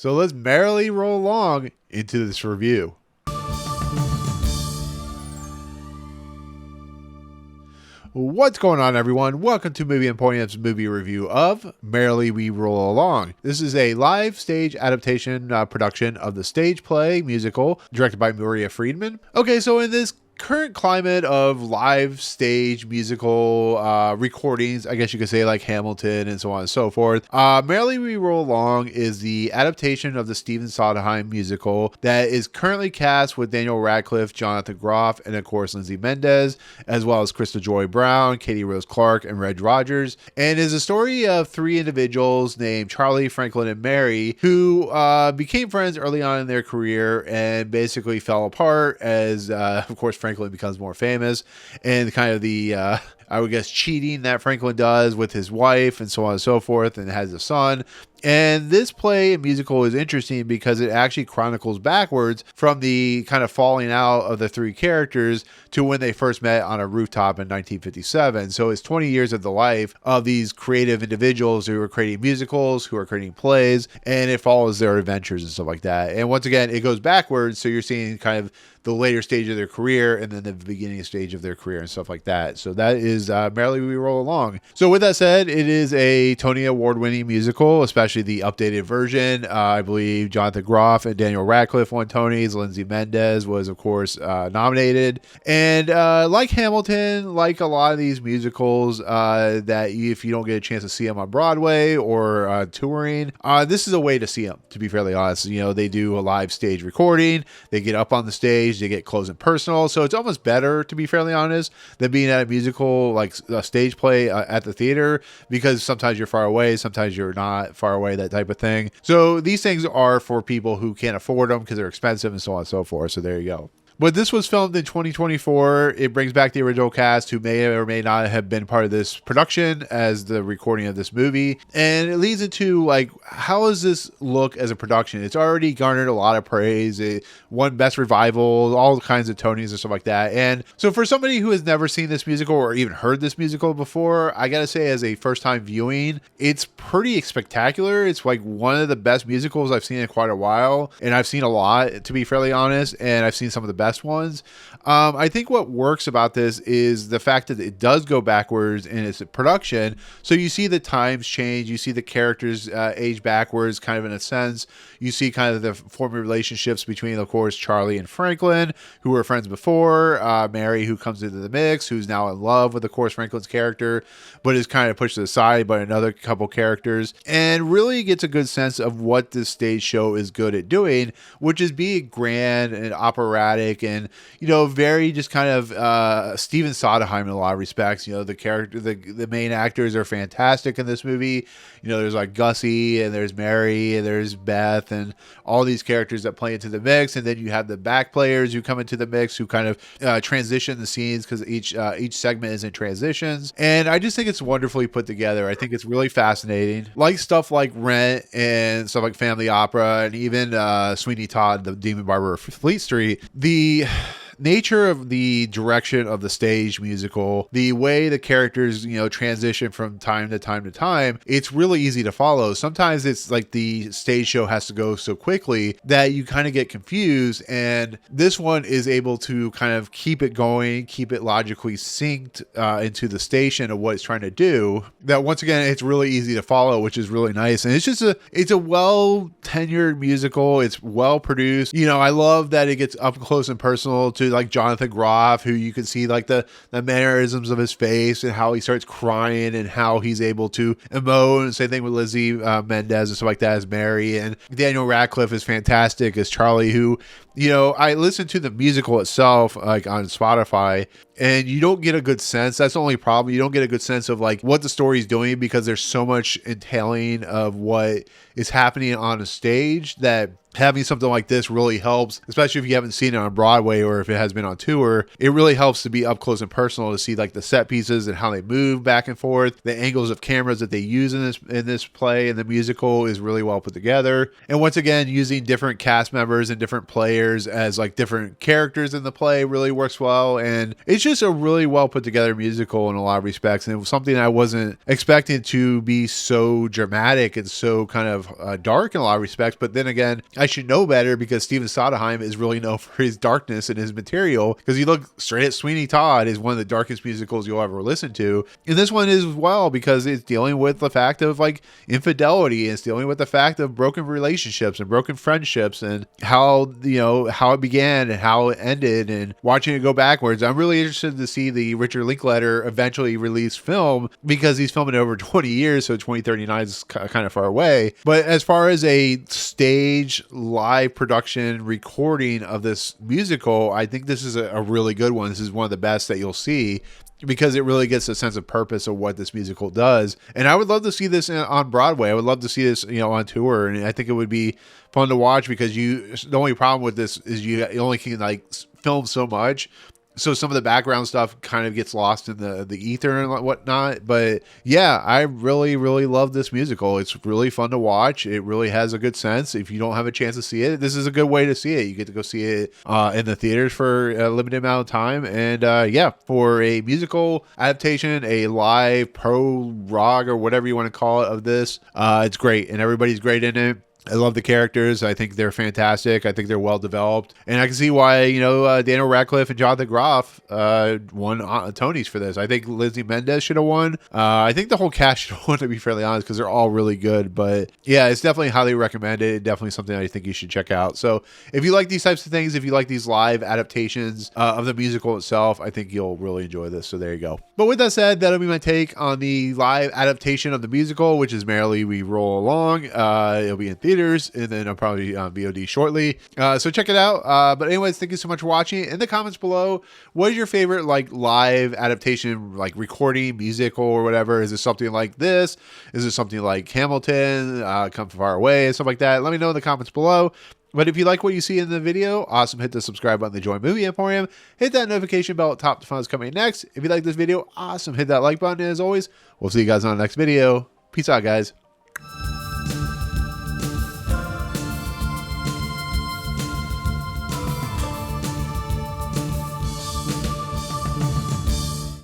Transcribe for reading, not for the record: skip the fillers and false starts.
So let's merrily roll along into this review. What's going on, everyone? Welcome to Movie Emporium's movie review of Merrily We Roll Along. This is a live stage adaptation production of the stage play musical directed by Friedman. Okay, so in this current climate of live stage musical recordings, I guess you could say, like Hamilton and so on and so forth, Merrily We Roll Along is the adaptation of the Stephen Sondheim Musical that is currently cast with Daniel Radcliffe, Jonathan Groff, and of course Lindsay Menedez, as well as Krystal Joy Brown, Katie Rose Clarke, and Reg Rogers, and is a story of three individuals named Charlie, Franklin, and Mary who became friends early on in their career and basically fell apart as of course Franklin becomes more famous, and kind of the I would guess cheating that Franklin does with his wife and so on and so forth, and has a son. And this play and musical is interesting because it actually chronicles backwards from the kind of falling out of the three characters to when they first met on a rooftop in 1957. So it's 20 years of the life of these creative individuals who are creating musicals, who are creating plays, and it follows their adventures and stuff like that. And once again, it goes backwards. So you're seeing kind of the later stage of their career and then the beginning stage of their career and stuff like that. So that is Merrily We Roll Along. So with that said, it is a Tony Award-winning musical, especially the updated version. I believe Jonathan Groff and Daniel Radcliffe won Tonys. Lindsay Menedez was, of course, nominated. And like Hamilton, like a lot of these musicals that if you don't get a chance to see them on Broadway or touring, this is a way to see them, to be fairly honest. You know, they do a live stage recording. They get up on the stage. They get close and personal. So it's almost better, to be fairly honest, than being at a musical, like a stage play at the theater, because sometimes you're far away, sometimes you're not far away, that type of thing. So these things are for people who can't afford them because they're expensive and so on and so forth. So there you go. But this was filmed in 2024. It brings back the original cast who may or may not have been part of this production as the recording of this movie. And it leads into, like, how does this look as a production? It's already garnered a lot of praise. It won Best Revival, all kinds of Tonys and stuff like that. And so for somebody who has never seen this musical or even heard this musical before, I gotta say, as a first-time viewing, it's pretty spectacular. It's like one of the best musicals I've seen in quite a while. And I've seen a lot, to be fairly honest. And I've seen some of the best ones. I think what works about this is the fact that it does go backwards in its production. So you see the times change. You see the characters age backwards, kind of in a sense. You see kind of the former relationships between, of course, Charlie and Franklin, who were friends before. Mary, who comes into the mix, who's now in love with, of course, Franklin's character, but is kind of pushed to the side by another couple characters. And really gets a good sense of what this stage show is good at doing, which is being grand and operatic and, you know, very just kind of Stephen Sondheim in a lot of respects. You know, the main actors are fantastic in this movie. You know, there's like Gussie and there's Mary and there's Beth and all these characters that play into the mix. And then you have the back players who come into the mix who kind of transition the scenes because each segment is in transitions. And I just think it's wonderfully put together. I think it's really fascinating. Like stuff like Rent and stuff like Family Opera and even Sweeney Todd, the Demon Barber of Fleet Street, the nature of the direction of the stage musical, the way the characters, you know, transition from time to time to time, it's really easy to follow. Sometimes it's like the stage show has to go so quickly that you kind of get confused, and this one is able to kind of keep it going, keep it logically synced into the station of what it's trying to do, that once again it's really easy to follow, which is really nice. And it's a well tenured musical. It's well produced. You know, I love that it gets up close and personal to like Jonathan Groff, who you can see like the mannerisms of his face and how he starts crying and how he's able to emote. And same thing with Lindsay Menedez and stuff like that as Mary. And Daniel Radcliffe is fantastic as Charlie, who, you know, I listened to the musical itself like on Spotify, and you don't get a good sense. That's the only problem. You don't get a good sense of like what the story's doing because there's so much entailing of what is happening on a stage that having something like this really helps, especially if you haven't seen it on Broadway or if it has been on tour. It really helps to be up close and personal to see like the set pieces and how they move back and forth. The angles of cameras that they use in this play and the musical is really well put together. And once again, using different cast members and different players as like different characters in the play really works well. And it's it's just a really well put together musical in a lot of respects, and it was something I wasn't expecting to be so dramatic and so kind of dark in a lot of respects. But then again, I should know better because Stephen Sondheim is really known for his darkness in his material, because you look straight at Sweeney Todd is one of the darkest musicals you'll ever listen to, and this one is as well, because it's dealing with the fact of like infidelity, and it's dealing with the fact of broken relationships and broken friendships, and how, you know, how it began and how it ended, and watching it go backwards. I'm really interested to see the Richard Linklater eventually released film, because he's filming it over 20 years, so 2039 is kind of far away. But as far as a stage live production recording of this musical, I think this is a really good one. This is one of the best that you'll see, because it really gets a sense of purpose of what this musical does. And I would love to see this on Broadway. I would love to see this, you know, on tour. And I think it would be fun to watch, because the only problem with this is you only can like film so much. So some of the background stuff kind of gets lost in the ether and whatnot. But yeah, I really, really love this musical. It's really fun to watch. It really has a good sense. If you don't have a chance to see it, this is a good way to see it. You get to go see it in the theaters for a limited amount of time. And yeah, for a musical adaptation, a live prologue or whatever you want to call it of this, it's great. And everybody's great in it. I love the characters. I think they're fantastic. I think they're well developed, and I can see why, you know, Daniel Radcliffe and Jonathan Groff won Tonys for this. I think Lindsay Menedez should have won. I think the whole cast should have won, to be fairly honest, because they're all really good. But yeah, it's definitely highly recommended. Definitely something I think you should check out. So if you like these types of things, if you like these live adaptations of the musical itself, I think you'll really enjoy this. So there you go. But with that said, that'll be my take on the live adaptation of the musical, which is Merrily We Roll Along. It'll be in theaters, and then I'll probably on VOD shortly. So check it out. But anyways, thank you so much for watching. In the comments below, what is your favorite like live adaptation, like recording, musical, or whatever? Is it something like this? Is it something like Hamilton, Come From Far Away, and stuff like that? Let me know in the comments below. But if you like what you see in the video, awesome, hit the subscribe button to join Movie Emporium. Hit that notification bell at top to find what's coming next. If you like this video, awesome, hit that like button. And as always, we'll see you guys on the next video. Peace out, guys.